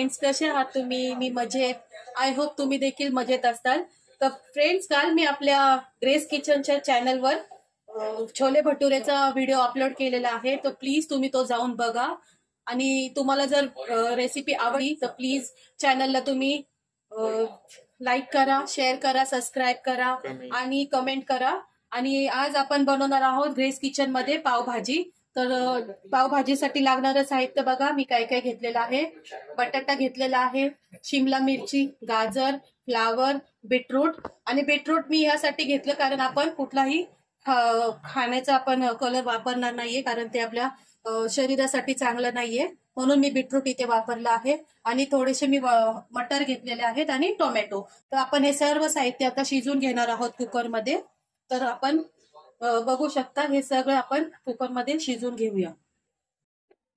Friends, कसे आहात तुम्ही? मी मजेत. आय होप तुम्ही देखील मजेत असताल. तर फ्रेंड्स, काल मी आपल्या ग्रेस किचनच्या चॅनलवर छोले भटुरेचा व्हिडिओ अपलोड केलेला आहे. तर प्लीज तुम्ही तो जाऊन बघा. आणि तुम्हाला जर रेसिपी आवडली तर प्लीज चॅनलला तुम्ही लाईक करा, शेअर करा, सबस्क्राईब करा आणि कमेंट करा. आणि आज आपण बनवणार आहोत ग्रेस किचन मध्ये पावभाजी. तर पावभाजीसाठी लागणारं साहित्य बघा, मी काय काय घेतलेलं आहे. बटाटा घेतलेला आहे, शिमला मिरची, गाजर, फ्लावर, बीटरूट. आणि बीटरूट मी यासाठी घेतलं कारण आपण कुठलाही खाण्याचा आपण कलर वापरणार नाहीये, कारण ते आपल्या शरीरासाठी चांगलं नाहीये. म्हणून मी बीटरूट इथे वापरलं आहे. आणि थोडेसे मी मटर घेतलेले आहेत आणि टोमॅटो. तर आपण हे सर्व साहित्य आता शिजून घेणार आहोत कुकरमध्ये. तर आपण बघू शकता, हे सगळं आपण कुकरमध्ये शिजून घेऊया.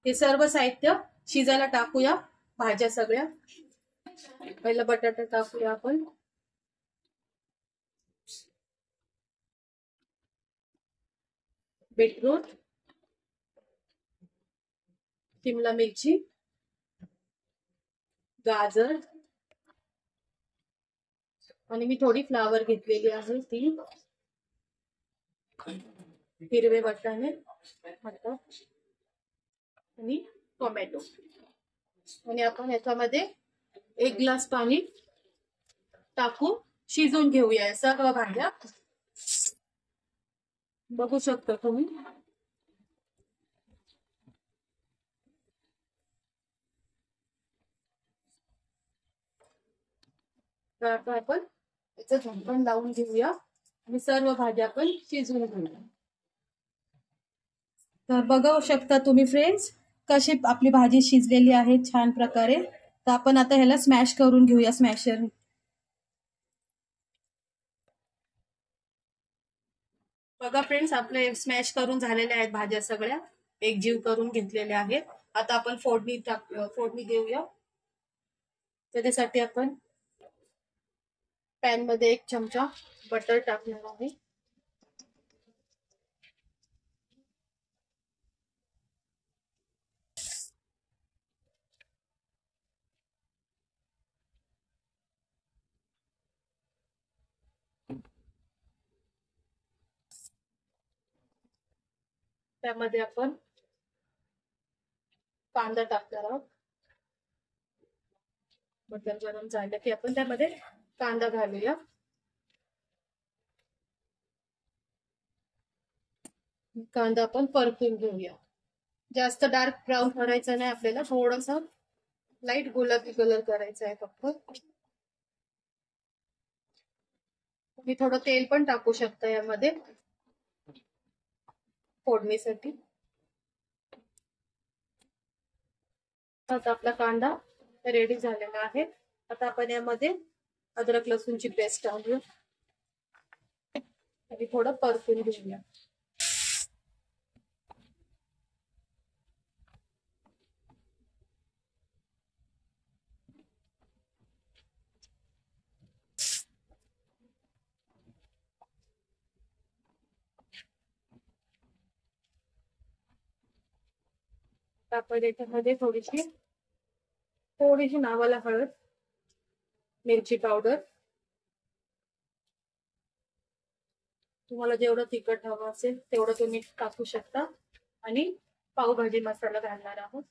हे सर्व साहित्य शिजायला टाकूया. भाज्या सगळ्या पहिला बटाटा टाकूया आपण, बीटरूट, शिमला मिरची, गाजर आणि मी थोडी फ्लावर घेतलेली आहे ती, हिरवे वाटाणे, मटर आणि टोमॅटो. आणि आपण याच्यामध्ये 1 ग्लास पाणी टाकून शिजून घेऊया सगळं भाज्या. बघू शकता तुम्ही. तर आता आपण याचं झाकण लावून घेऊया आणि सर्व भाज्या आपण शिजवून घेऊया. तर बघू शकता तुम्ही फ्रेंड्स, कशी आपली भाजी शिजलेली आहे छान प्रकारे. तर आपण आता ह्याला स्मॅश करून घेऊया स्मॅशर. बघा फ्रेंड्स, आपले स्मॅश करून झालेले आहेत भाज्या सगळ्या, एकजीव करून घेतलेल्या आहेत. आता आपण फोडणी देऊया. त्याच्यासाठी आपण पॅन मध्ये 1 चमचा बटर टाकणार आहे. त्यामध्ये आपण कांदा टाकणार आहोत. बटर गरम झालं की आपण त्यामध्ये कांदा घालूया. कांदा आपण परतून घेऊया. जास्त डार्क ब्राऊन करायचा नाही आपल्याला, थोडासा लाईट गुलाबी कलर करायचा आहे फक्त. तुम्ही थोडं तेल पण टाकू शकता यामध्ये फोडणीसाठी. आता आपला कांदा रेडी झालेला आहे. आता आपण यामध्ये अद्रक लसूणची पेस्ट टाकूया आणि थोडं परतून घेऊया. आपण याच्यामध्ये थोडीशी नावाला हळद, मिरची पावडर, तुम्हाला जेवढं तिखट हवं असेल तेवढं तुम्ही टाकू शकता. आणि पावभाजी मसाला घालणार आहोत.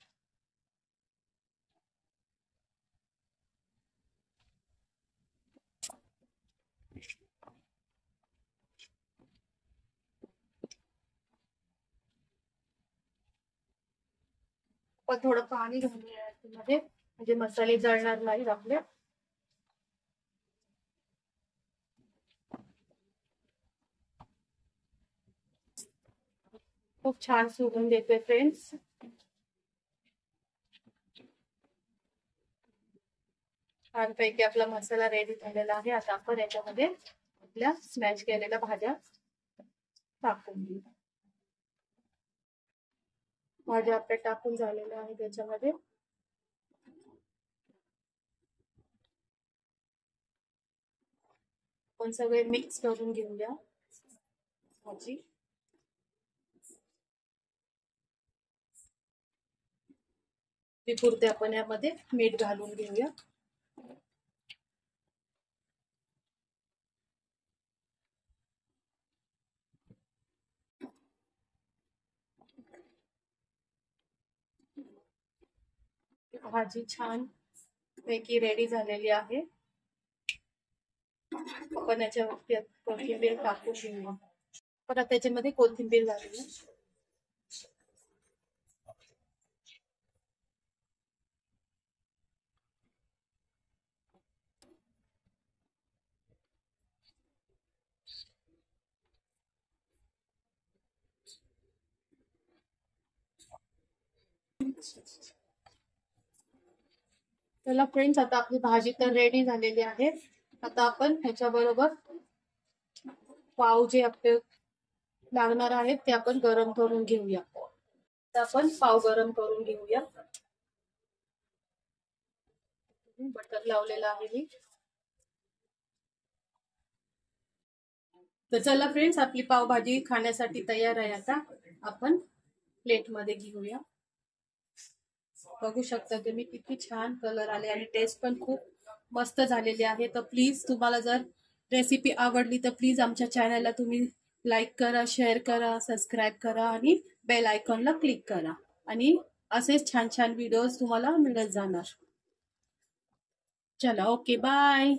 पण थोडं पाणी घालूया यामध्ये, म्हणजे मसाले जळणार नाहीत आपले. खूप छान सुगंध येतोय फ्रेंड्स. छानपैकी आपला मसाला रेडी झालेला आहे. आता आपण याच्यामध्ये आपल्या स्मॅश केलेल्या भाज्या टाकून देऊ. भाज्या आपल्या टाकून झालेल्या आहेत त्याच्यामध्ये. आपण सगळे मिक्स करून घेऊया भाजी. पुरते आपण यामध्ये मीठ घालून घेऊया. भाजी छान पैकी रेडी झालेली आहे. आपण याच्यावरती कोथिंबीर टाकून घेऊया. परत त्याच्यामध्ये कोथिंबीर घालूया. चला फ्रेंड्स, आता आपली भाजी तर रेडी झालेली आहे. आता आपण ह्याच्याबरोबर पाव जे आपले लागणार आहेत ते आपण गरम करून घेऊया. तर आपण पाव गरम करून घेऊया. बटर लावलेला आहे मी. तर चला फ्रेंड्स, आपली पावभाजी खाण्यासाठी तयार आहे. आता आपण प्लेट मध्ये घेऊया. बघू शकता तुम्ही किती छान कलर आले आणि टेस्ट पण खूप मस्त झालेली आहे. तर प्लीज तुम्हाला जर रेसिपी आवडली तर प्लीज आमच्या चॅनलला तुम्ही लाईक करा, शेअर करा, सबस्क्राईब करा आणि बेल आयकॉनला क्लिक करा. आणि असेच छान छान व्हिडिओज तुम्हाला मिळत जाणार. चला, ओके, बाय.